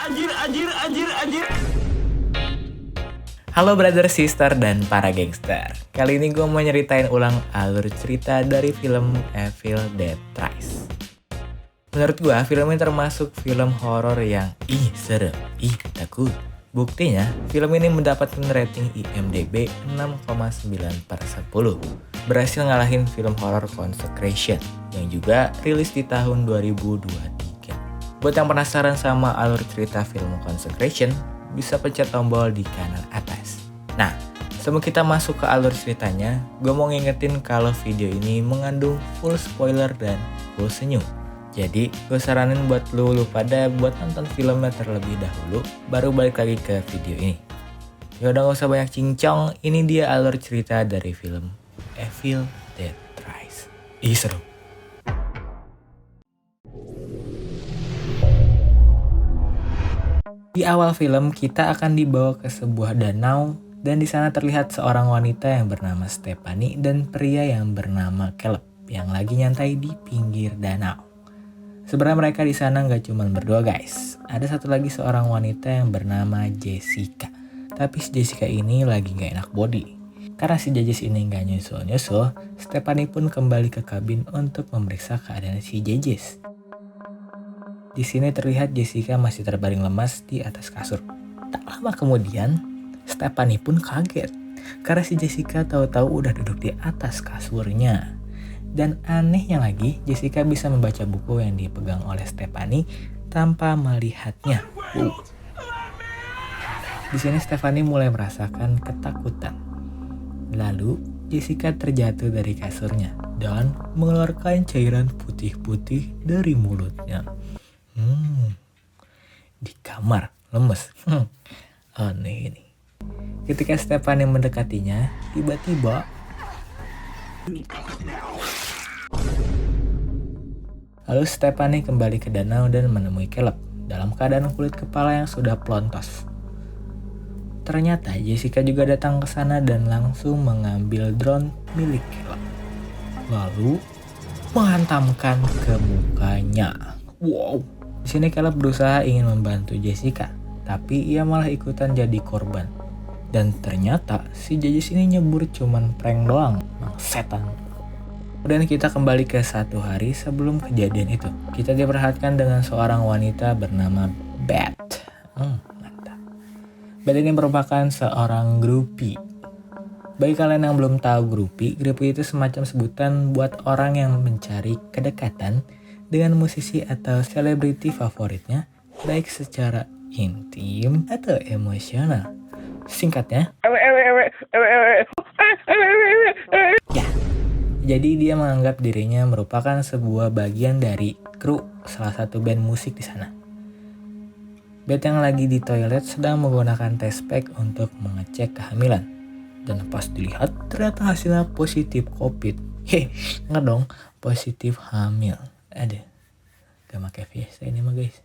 Anjir. Halo brother, sister, dan para gangster. Kali ini gue mau nyeritain ulang alur cerita dari film Evil Dead Rise. Menurut gue, film ini termasuk film horor yang serem, takut. Buktinya, film ini mendapatkan rating IMDb 6,9/10. Berhasil ngalahin film horor Consecration yang juga rilis di tahun 2023. Buat yang penasaran sama alur cerita film Consecration, bisa pencet tombol di kanan atas. Nah, sebelum kita masuk ke alur ceritanya, gue mau ngingetin kalau video ini mengandung full spoiler dan full senyum. Jadi, gue saranin buat lu pada buat nonton filmnya terlebih dahulu, baru balik lagi ke video ini. Yaudah gak usah banyak cincong, ini dia alur cerita dari film Evil Dead Rise. Seru. Di awal film, kita akan dibawa ke sebuah danau, dan di sana terlihat seorang wanita yang bernama Stephanie dan pria yang bernama Caleb yang lagi nyantai di pinggir danau. Sebenarnya mereka di sana nggak cuma berdua guys. Ada satu lagi seorang wanita yang bernama Jessica. Tapi si Jessica ini lagi nggak enak body. Karena si Jejes ini nggak nyusul, Stephanie pun kembali ke kabin untuk memeriksa keadaan si Jejes. Di sini terlihat Jessica masih terbaring lemas di atas kasur. Tak lama kemudian, Stephanie pun kaget karena si Jessica tahu-tahu udah duduk di atas kasurnya. Dan anehnya lagi, Jessica bisa membaca buku yang dipegang oleh Stephanie tanpa melihatnya. Di sini Stephanie mulai merasakan ketakutan. Lalu Jessica terjatuh dari kasurnya dan mengeluarkan cairan putih-putih dari mulutnya. Di kamar, lemes. Aneh ini. Ketika Stephanie mendekatinya, tiba-tiba lalu Stephanie kembali ke danau dan menemui Caleb dalam keadaan kulit kepala yang sudah plontos. Ternyata Jessica juga datang ke sana dan langsung mengambil drone milik Caleb. Lalu menghantamkan ke mukanya. Wow. Di sini Caleb berusaha ingin membantu Jessica, tapi ia malah ikutan jadi korban. Dan ternyata si Jejes ini nyebur cuman prank doang, setan. Kemudian kita kembali ke satu hari sebelum kejadian itu. Kita diperhatikan dengan seorang wanita bernama Beth. Mantap. Beth ini merupakan seorang groupie. Bagi kalian yang belum tahu groupie itu semacam sebutan buat orang yang mencari kedekatan dengan musisi atau selebriti favoritnya, baik secara intim atau emosional. Singkatnya, ya. Jadi dia menganggap dirinya merupakan sebuah bagian dari kru salah satu band musik di sana. Beth yang lagi di toilet sedang menggunakan test pack untuk mengecek kehamilan. Dan pas dilihat ternyata hasilnya positif COVID. Enggak dong, positif hamil. Aduh, gak pakai fiesta ini mah guys.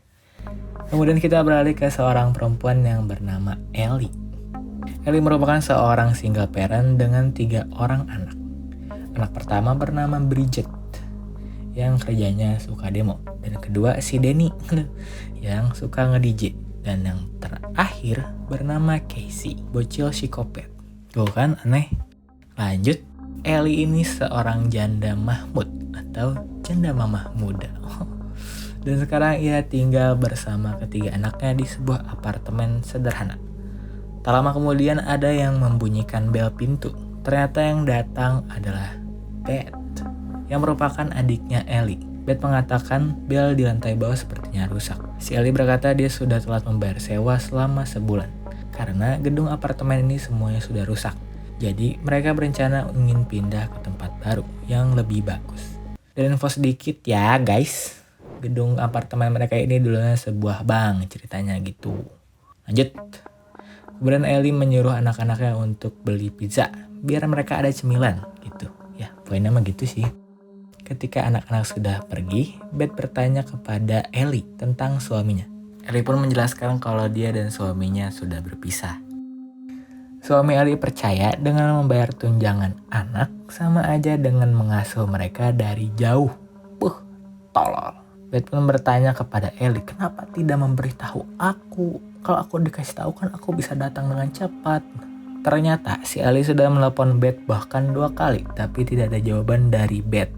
Kemudian kita beralih ke seorang perempuan yang bernama Ellie. Ellie merupakan seorang single parent dengan 3 orang anak. Anak pertama bernama Bridget yang kerjanya suka demo, dan kedua si Denny yang suka nge-DJ, dan yang terakhir bernama Casey, bocil psikopat. Tuh kan aneh. Lanjut, Ellie ini seorang janda Mahmud atau janda mamah muda. Dan sekarang ia tinggal bersama ketiga anaknya di sebuah apartemen sederhana. Tak lama kemudian ada yang membunyikan bel pintu. Ternyata yang datang adalah Beth, yang merupakan adiknya Ellie. Beth mengatakan bel di lantai bawah sepertinya rusak. Si Ellie berkata dia sudah telat membayar sewa selama sebulan, karena gedung apartemen ini semuanya sudah rusak. Jadi mereka berencana ingin pindah ke tempat baru yang lebih bagus. Dan info sedikit ya guys, gedung apartemen mereka ini dulunya sebuah bank ceritanya gitu. Lanjut. Kemudian Ellie menyuruh anak-anaknya untuk beli pizza biar mereka ada cemilan gitu. Ya, poinnya mah gitu sih. Ketika anak-anak sudah pergi, Beth bertanya kepada Ellie tentang suaminya. Ellie pun menjelaskan kalau dia dan suaminya sudah berpisah. Suami Ellie percaya dengan membayar tunjangan anak sama aja dengan mengasuh mereka dari jauh. Tolol. Beth pun bertanya kepada Ellie, kenapa tidak memberitahu aku? Kalau aku dikasih tahu kan aku bisa datang dengan cepat. Ternyata si Ellie sudah menelepon Beth bahkan 2 kali, tapi tidak ada jawaban dari Beth.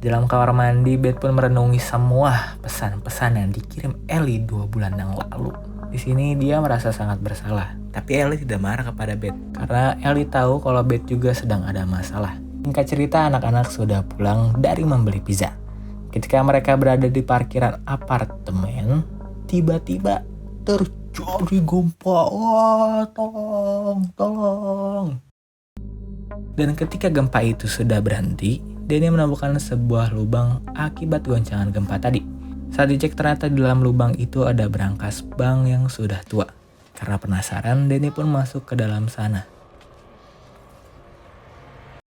Dalam kamar mandi, Beth pun merenungi semua pesan-pesan yang dikirim Ellie 2 bulan yang lalu. Di sini dia merasa sangat bersalah, tapi Ellie tidak marah kepada Beth karena Ellie tahu kalau Beth juga sedang ada masalah. Singkat cerita, anak-anak sudah pulang dari membeli pizza. Ketika mereka berada di parkiran apartemen, tiba-tiba terjadi gempa. Wah, tolong. Dan ketika gempa itu sudah berhenti, Danny menemukan sebuah lubang akibat goncangan gempa tadi. Saat dicek ternyata di dalam lubang itu ada berangkas bank yang sudah tua. Karena penasaran, Danny pun masuk ke dalam sana.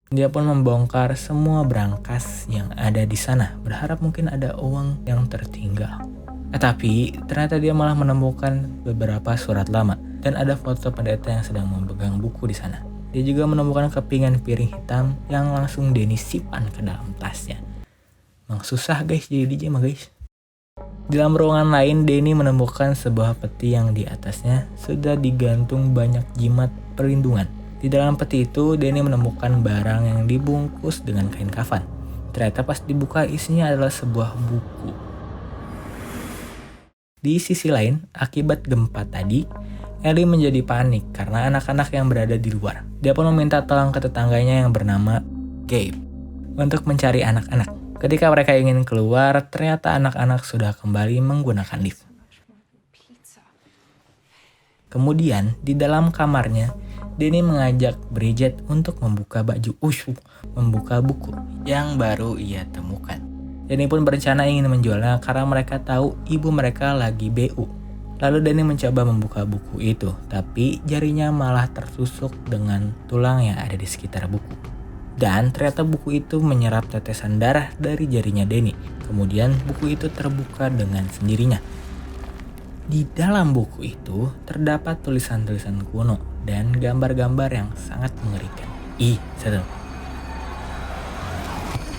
Dia pun membongkar semua berangkas yang ada di sana, berharap mungkin ada uang yang tertinggal. Tapi ternyata dia malah menemukan beberapa surat lama dan ada foto pendeta yang sedang memegang buku di sana. Dia juga menemukan kepingan piring hitam yang langsung Danny simpan ke dalam tasnya. Emang susah guys jadi DJ mah guys. Di dalam ruangan lain, Danny menemukan sebuah peti yang di atasnya sudah digantung banyak jimat perlindungan. Di dalam peti itu, Danny menemukan barang yang dibungkus dengan kain kafan. Ternyata pas dibuka isinya adalah sebuah buku. Di sisi lain, akibat gempa tadi, Ellie menjadi panik karena anak-anak yang berada di luar. Dia pun meminta tolong ke tetangganya yang bernama Gabe untuk mencari anak-anak. Ketika mereka ingin keluar, ternyata anak-anak sudah kembali menggunakan lift. Kemudian, di dalam kamarnya, Danny mengajak Bridget untuk membuka membuka buku yang baru ia temukan. Danny pun berencana ingin menjualnya karena mereka tahu ibu mereka lagi BU. Lalu Danny mencoba membuka buku itu, tapi jarinya malah tertusuk dengan tulang yang ada di sekitar buku. Dan ternyata buku itu menyerap tetesan darah dari jarinya Danny. Kemudian buku itu terbuka dengan sendirinya. Di dalam buku itu terdapat tulisan-tulisan kuno dan gambar-gambar yang sangat mengerikan. Serem.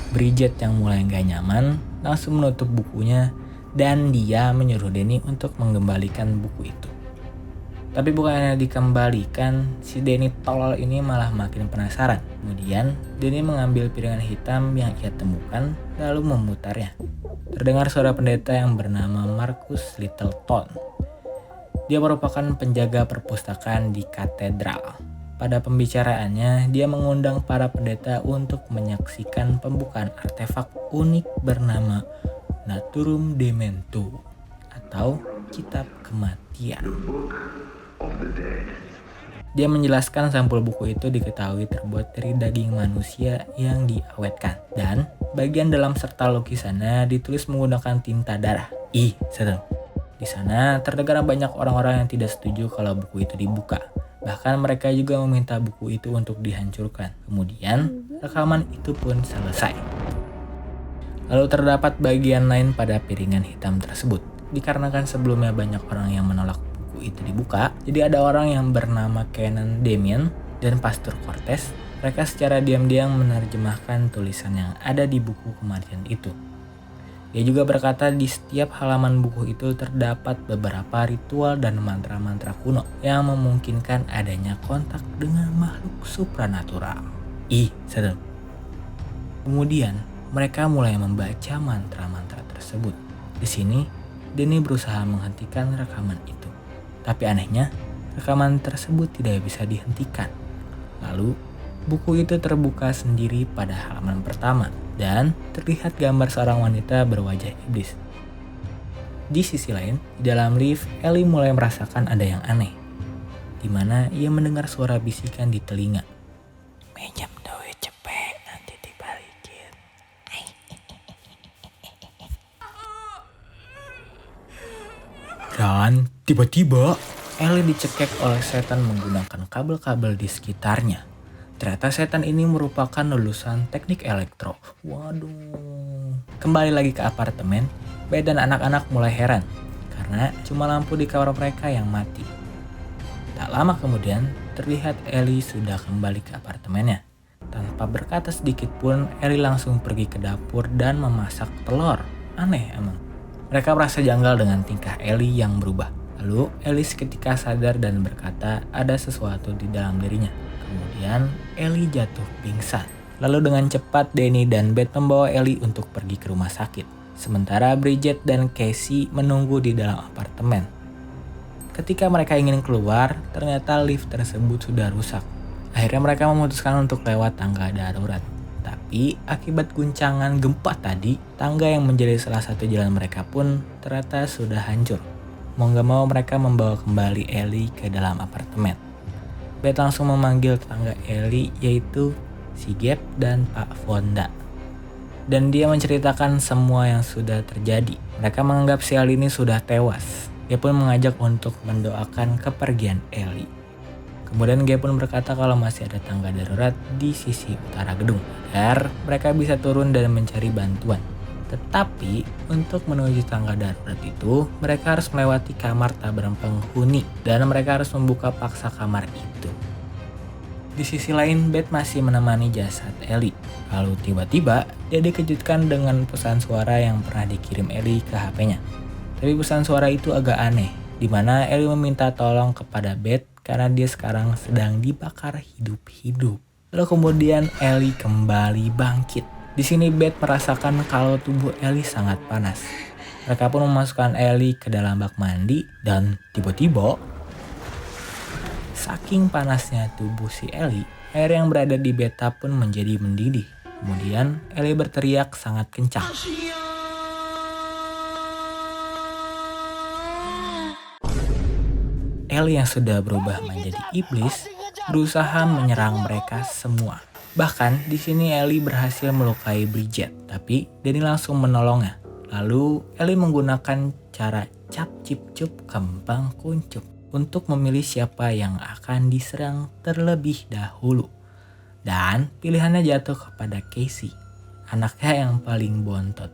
Bridget yang mulai gak nyaman langsung menutup bukunya dan dia menyuruh Danny untuk mengembalikan buku itu. Tapi bukannya dikembalikan, si Danny tolol ini malah makin penasaran. Kemudian Danny mengambil piringan hitam yang ia temukan lalu memutarnya. Terdengar suara pendeta yang bernama Marcus Littleton. Dia merupakan penjaga perpustakaan di katedral. Pada pembicaraannya, dia mengundang para pendeta untuk menyaksikan pembukaan artefak unik bernama Naturum Demento atau Kitab Kematian. Dia menjelaskan sampul buku itu diketahui terbuat dari daging manusia yang diawetkan dan bagian dalam serta lukisannya ditulis menggunakan tinta darah. Serem. Di sana terdengar banyak orang-orang yang tidak setuju kalau buku itu dibuka. Bahkan mereka juga meminta buku itu untuk dihancurkan. Kemudian rekaman itu pun selesai. Lalu terdapat bagian lain pada piringan hitam tersebut. Dikarenakan sebelumnya banyak orang yang menolak buku itu dibuka, jadi ada orang yang bernama Canon Damien dan Pastor Cortez. Mereka secara diam-diam menerjemahkan tulisan yang ada di buku kematian itu. Dia juga berkata di setiap halaman buku itu terdapat beberapa ritual dan mantra-mantra kuno yang memungkinkan adanya kontak dengan makhluk supranatural. Serem. Kemudian mereka mulai membaca mantra-mantra tersebut. Di sini, Danny berusaha menghentikan rekaman itu. Tapi anehnya, rekaman tersebut tidak bisa dihentikan. Lalu, buku itu terbuka sendiri pada halaman pertama dan terlihat gambar seorang wanita berwajah iblis. Di sisi lain, di dalam lift, Ellie mulai merasakan ada yang aneh, di mana ia mendengar suara bisikan di telinga. Minjem duit cepet, nanti dibalikin. Dan tiba-tiba Ellie dicekik oleh setan menggunakan kabel-kabel di sekitarnya. Ternyata setan ini merupakan lulusan teknik elektro. Waduh. Kembali lagi ke apartemen, Beth dan anak-anak mulai heran karena cuma lampu di kamar mereka yang mati. Tak lama kemudian, terlihat Ellie sudah kembali ke apartemennya. Tanpa berkata sedikit pun, Ellie langsung pergi ke dapur dan memasak telur. Aneh emang. Mereka merasa janggal dengan tingkah Ellie yang berubah. Lalu Ellie seketika sadar dan berkata ada sesuatu di dalam dirinya. Kemudian Ellie jatuh pingsan. Lalu dengan cepat Danny dan Beth membawa Ellie untuk pergi ke rumah sakit. Sementara Bridget dan Casey menunggu di dalam apartemen. Ketika mereka ingin keluar, ternyata lift tersebut sudah rusak. Akhirnya mereka memutuskan untuk lewat tangga darurat. Tapi akibat guncangan gempa tadi, tangga yang menjadi salah satu jalan mereka pun ternyata sudah hancur. Mau gak mau mereka membawa kembali Ellie ke dalam apartemen. Beth langsung memanggil tetangga Ellie yaitu si Gabe dan Pak Fonda. Dan dia menceritakan semua yang sudah terjadi. Mereka menganggap si Ellie ini sudah tewas. Dia pun mengajak untuk mendoakan kepergian Ellie. Kemudian Gabe pun berkata kalau masih ada tangga darurat di sisi utara gedung agar mereka bisa turun dan mencari bantuan. Tetapi untuk menuju tangga darurat itu mereka harus melewati kamar tabaran penghuni dan mereka harus membuka paksa kamar itu. Di sisi lain Beth masih menemani jasad Ellie. Lalu tiba-tiba dia dikejutkan dengan pesan suara yang pernah dikirim Ellie ke HP-nya. Tapi pesan suara itu agak aneh, di mana Ellie meminta tolong kepada Beth karena dia sekarang sedang dibakar hidup-hidup. Lalu kemudian Ellie kembali bangkit. Di sini Beth merasakan kalau tubuh Ellie sangat panas. Mereka pun memasukkan Ellie ke dalam bak mandi dan tiba-tiba saking panasnya tubuh si Ellie, air yang berada di bathtub pun menjadi mendidih. Kemudian Ellie berteriak sangat kencang. Ellie yang sudah berubah menjadi iblis berusaha menyerang mereka semua. Bahkan di sini Ellie berhasil melukai Bridget, tapi Danny langsung menolongnya. Lalu Ellie menggunakan cara cap cip cup kembang kuncup untuk memilih siapa yang akan diserang terlebih dahulu. Dan pilihannya jatuh kepada Casey, anaknya yang paling bontot.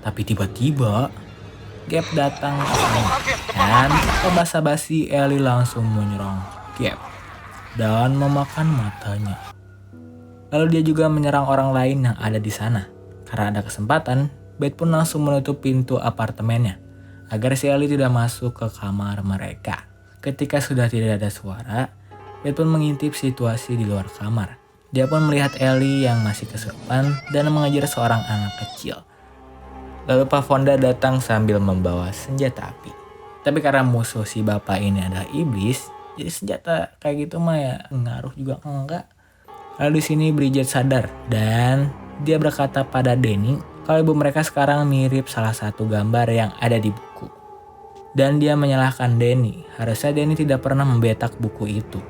Tapi tiba-tiba Gabe datang ke sana dan basa-basi Ellie langsung menyerang Gabe dan memakan matanya. Lalu dia juga menyerang orang lain yang ada di sana. Karena ada kesempatan, Beth pun langsung menutup pintu apartemennya agar si Ellie tidak masuk ke kamar mereka. Ketika sudah tidak ada suara, Beth pun mengintip situasi di luar kamar. Dia pun melihat Ellie yang masih kesurupan dan mengejar seorang anak kecil. Lalu Pak Fonda datang sambil membawa senjata api. Tapi karena musuh si bapak ini adalah iblis, jadi senjata kayak gitu mah ya ngaruh juga enggak. Lalu di sini Bridget sadar dan dia berkata pada Danny kalau ibu mereka sekarang mirip salah satu gambar yang ada di buku. Dan dia menyalahkan Danny, harusnya Danny tidak pernah membetak buku itu.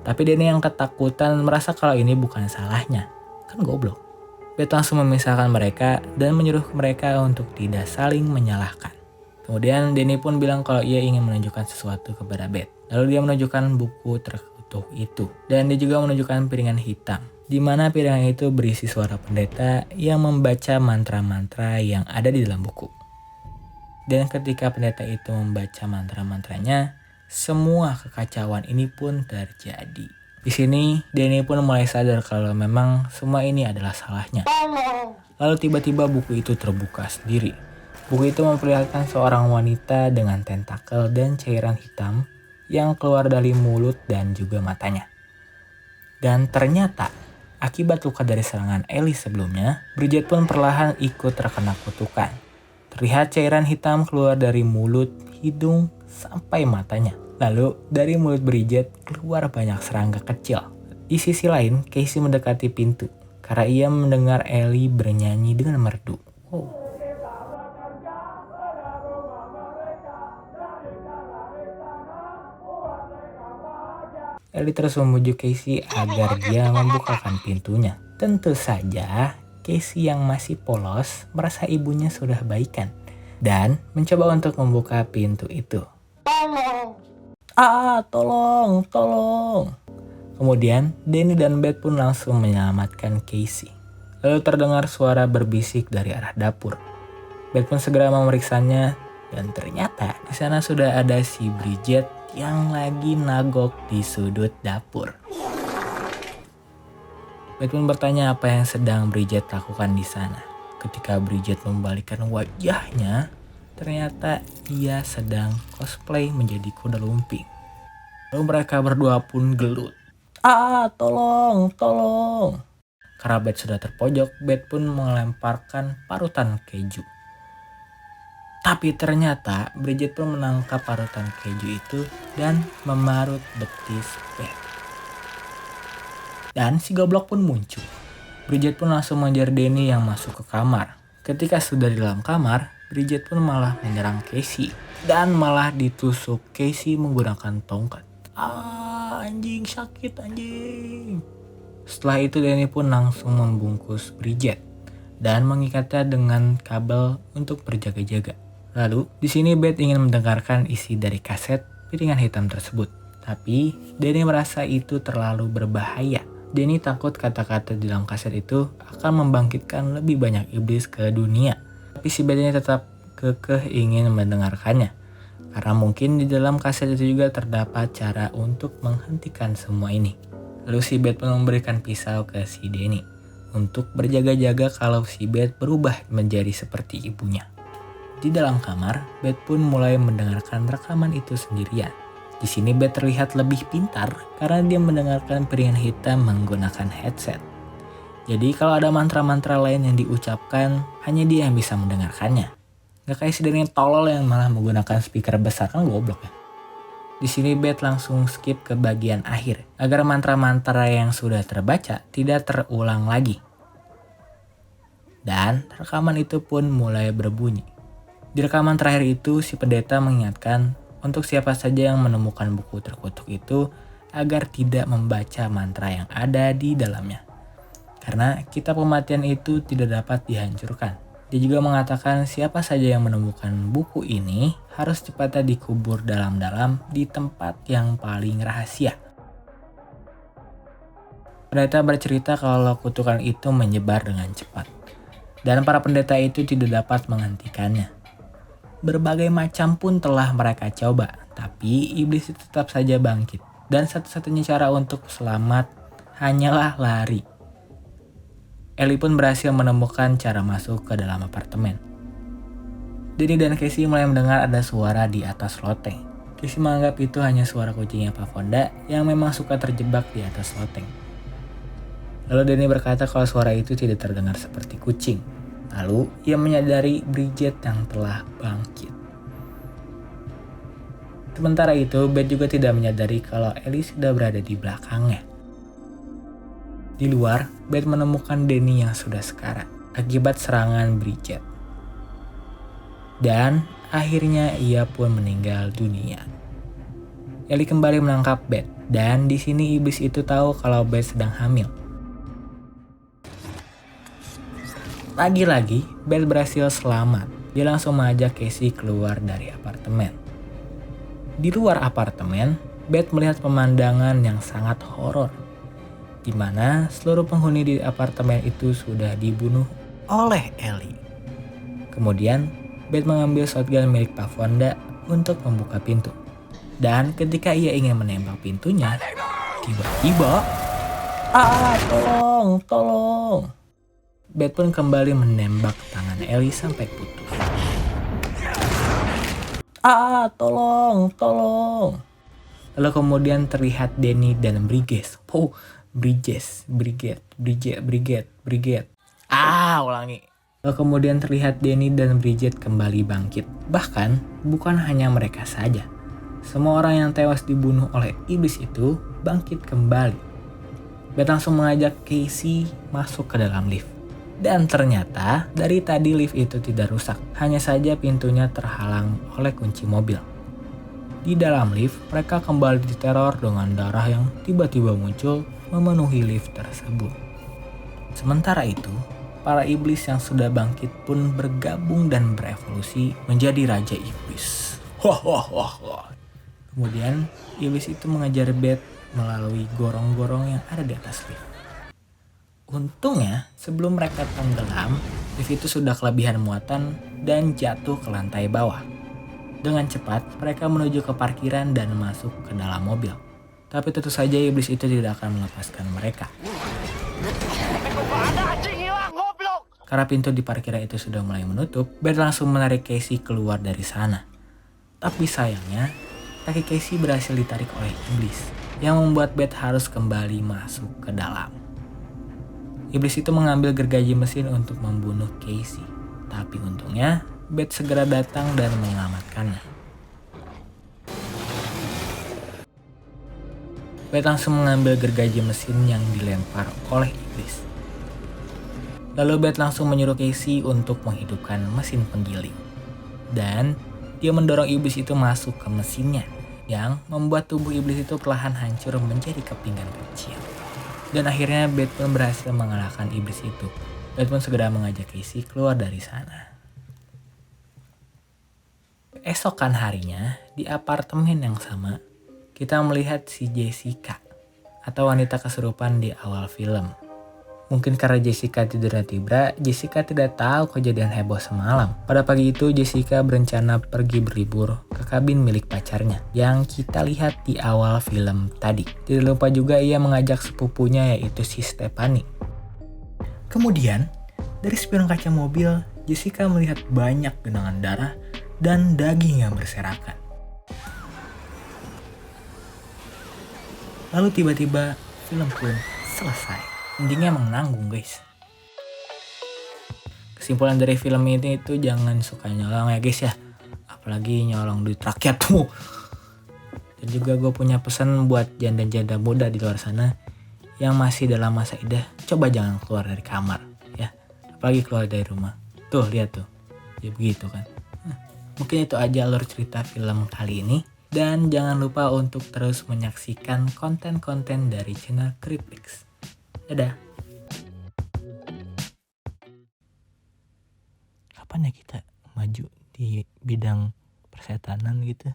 Tapi Danny yang ketakutan merasa kalau ini bukan salahnya, kan goblok. Beth langsung memisahkan mereka dan menyuruh mereka untuk tidak saling menyalahkan. Kemudian Danny pun bilang kalau ia ingin menunjukkan sesuatu kepada Beth. Lalu dia menunjukkan buku terkutuk itu. Dan dia juga menunjukkan piringan hitam, di mana piringan itu berisi suara pendeta yang membaca mantra-mantra yang ada di dalam buku. Dan ketika pendeta itu membaca mantra-mantranya, semua kekacauan ini pun terjadi. Di sini, Danny pun mulai sadar kalau memang semua ini adalah salahnya. Lalu tiba-tiba buku itu terbuka sendiri. Buku itu memperlihatkan seorang wanita dengan tentakel dan cairan hitam yang keluar dari mulut dan juga matanya. Dan ternyata, akibat luka dari serangan Ellie sebelumnya, Bridget pun perlahan ikut terkena kutukan. Terlihat cairan hitam keluar dari mulut, hidung, sampai matanya. Lalu dari mulut Bridget keluar banyak serangga kecil. Di sisi lain, Casey mendekati pintu karena ia mendengar Ellie bernyanyi dengan merdu. Wow. Ellie terus membujuk Casey agar dia membukakan pintunya. Tentu saja, Casey yang masih polos merasa ibunya sudah baikan dan mencoba untuk membuka pintu itu. Tolong. Kemudian Danny dan Beth pun langsung menyelamatkan Casey. Lalu terdengar suara berbisik dari arah dapur. Beth pun segera memeriksanya dan ternyata di sana sudah ada si Bridget yang lagi nagok di sudut dapur. Beth pun bertanya apa yang sedang Bridget lakukan di sana. ketika Bridget membalikkan wajahnya, ternyata ia sedang cosplay menjadi kuda lumping. Lalu mereka berdua pun gelut. Tolong, tolong. Karena Beth sudah terpojok, Beth pun melemparkan parutan keju. Tapi ternyata Bridget pun menangkap parutan keju itu dan memarut betis Beth. Dan si goblok pun muncul. Bridget pun langsung mengejar Danny yang masuk ke kamar. Ketika sudah di dalam kamar, Bridget pun malah menyerang Casey. Dan malah ditusuk Casey menggunakan tongkat. Anjing, sakit anjing. Setelah itu Danny pun langsung membungkus Bridget dan mengikatnya dengan kabel untuk berjaga-jaga. Lalu di sini Beth ingin mendengarkan isi dari kaset piringan hitam tersebut. Tapi Danny merasa itu terlalu berbahaya. Danny takut kata-kata di dalam kaset itu akan membangkitkan lebih banyak iblis ke dunia. Tapi si Beth ini tetap kekeh ingin mendengarkannya. Karena mungkin di dalam kaset itu juga terdapat cara untuk menghentikan semua ini. Lalu si Beth pun memberikan pisau ke si Danny untuk berjaga-jaga kalau si Beth berubah menjadi seperti ibunya. Di dalam kamar, Beth pun mulai mendengarkan rekaman itu sendirian. Di sini Beth terlihat lebih pintar karena dia mendengarkan piringan hitam menggunakan headset. Jadi kalau ada mantra-mantra lain yang diucapkan, hanya dia yang bisa mendengarkannya. Gak kayak si Danny tolol yang malah menggunakan speaker besar, kan goblok ya. Di sini Beth langsung skip ke bagian akhir agar mantra-mantra yang sudah terbaca tidak terulang lagi. Dan rekaman itu pun mulai berbunyi. Di rekaman terakhir itu si pendeta mengingatkan untuk siapa saja yang menemukan buku terkutuk itu agar tidak membaca mantra yang ada di dalamnya. Karena kitab kematian itu tidak dapat dihancurkan. Dia juga mengatakan siapa saja yang menemukan buku ini harus cepatnya dikubur dalam-dalam di tempat yang paling rahasia. Pendeta bercerita kalau kutukan itu menyebar dengan cepat. Dan para pendeta itu tidak dapat menghentikannya. Berbagai macam pun telah mereka coba, tapi iblis itu tetap saja bangkit. Dan satu-satunya cara untuk selamat hanyalah lari. Ellie pun berhasil menemukan cara masuk ke dalam apartemen. Danny dan Casey mulai mendengar ada suara di atas loteng. Casey menganggap itu hanya suara kucingnya Pak Fonda yang memang suka terjebak di atas loteng. Lalu Danny berkata kalau suara itu tidak terdengar seperti kucing. Lalu ia menyadari Bridget yang telah bangkit. Sementara itu, Beth juga tidak menyadari kalau Ellie sudah berada di belakangnya. Di luar, Beth menemukan Danny yang sudah sekarat akibat serangan Bridget. Dan akhirnya ia pun meninggal dunia. Ellie kembali menangkap Beth dan di sini iblis itu tahu kalau Beth sedang hamil. Lagi-lagi, Beth berhasil selamat. Dia langsung mengajak Casey keluar dari apartemen. Di luar apartemen, Beth melihat pemandangan yang sangat horor, di mana seluruh penghuni di apartemen itu sudah dibunuh oleh Ellie. Kemudian, Beth mengambil shotgun milik Pak Fonda untuk membuka pintu. Dan ketika ia ingin menembak pintunya, tiba-tiba, tolong. Beth pun kembali menembak tangan Ellie sampai putus. Tolong. Lalu kemudian terlihat Danny dan Bridget. Bridget. Ulangi. Lalu kemudian terlihat Danny dan Bridget kembali bangkit. Bahkan bukan hanya mereka saja. Semua orang yang tewas dibunuh oleh iblis itu bangkit kembali. Beth langsung mengajak Casey masuk ke dalam lift. Dan ternyata dari tadi lift itu tidak rusak. Hanya saja pintunya terhalang oleh kunci mobil. Di dalam lift, mereka kembali diteror dengan darah yang tiba-tiba muncul memenuhi lift tersebut. Sementara itu, para iblis yang sudah bangkit pun bergabung dan berevolusi menjadi Raja Iblis. Kemudian, iblis itu mengejar Beth melalui gorong-gorong yang ada di atas lift. Untungnya, sebelum mereka tenggelam, lift itu sudah kelebihan muatan dan jatuh ke lantai bawah. Dengan cepat, mereka menuju ke parkiran dan masuk ke dalam mobil. Tapi tentu saja iblis itu tidak akan melepaskan mereka. Karena pintu di parkiran itu sudah mulai menutup, Beth langsung menarik Casey keluar dari sana. Tapi sayangnya, kaki Casey berhasil ditarik oleh iblis, yang membuat Beth harus kembali masuk ke dalam. Iblis itu mengambil gergaji mesin untuk membunuh Casey, tapi untungnya Beth segera datang dan menyelamatkannya. Beth langsung mengambil gergaji mesin yang dilempar oleh iblis. Lalu Beth langsung menyuruh Casey untuk menghidupkan mesin penggiling. Dan dia mendorong iblis itu masuk ke mesinnya, yang membuat tubuh iblis itu perlahan hancur menjadi kepingan kecil. Dan akhirnya Beth pun berhasil mengalahkan iblis itu. Beth pun segera mengajak Casey keluar dari sana. Esokan harinya, di apartemen yang sama, kita melihat si Jessica, atau wanita kesurupan di awal film. Mungkin karena Jessica tidurnya tiba, Jessica tidak tahu kejadian heboh semalam. Pada pagi itu, Jessica berencana pergi berlibur ke kabin milik pacarnya yang kita lihat di awal film tadi. Tidak lupa juga ia mengajak sepupunya yaitu si Stephanie. Kemudian, dari spion kaca mobil, Jessica melihat banyak genangan darah dan daging yang berserakan. Lalu tiba-tiba film pun selesai. Endingnya emang nanggung guys. Kesimpulan dari film ini itu jangan suka nyolong ya guys ya. Apalagi nyolong duit rakyat tuh. Dan juga gue punya pesan buat janda-janda muda di luar sana yang masih dalam masa idah. Coba jangan keluar dari kamar ya. Apalagi keluar dari rumah. Tuh lihat tuh. Ya begitu kan. Mungkin itu aja alur cerita film kali ini. Dan jangan lupa untuk terus menyaksikan konten-konten dari channel Cryptix. Dadah. Kapan ya kita maju di bidang persetanan gitu?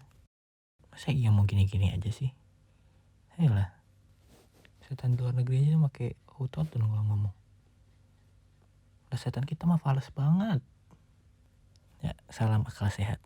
Masa iya mau gini-gini aja sih? Ayolah. Setan luar negeri aja pakai autotune kalau ngomong. Setan kita mah fals banget. Ya, salam akal sehat.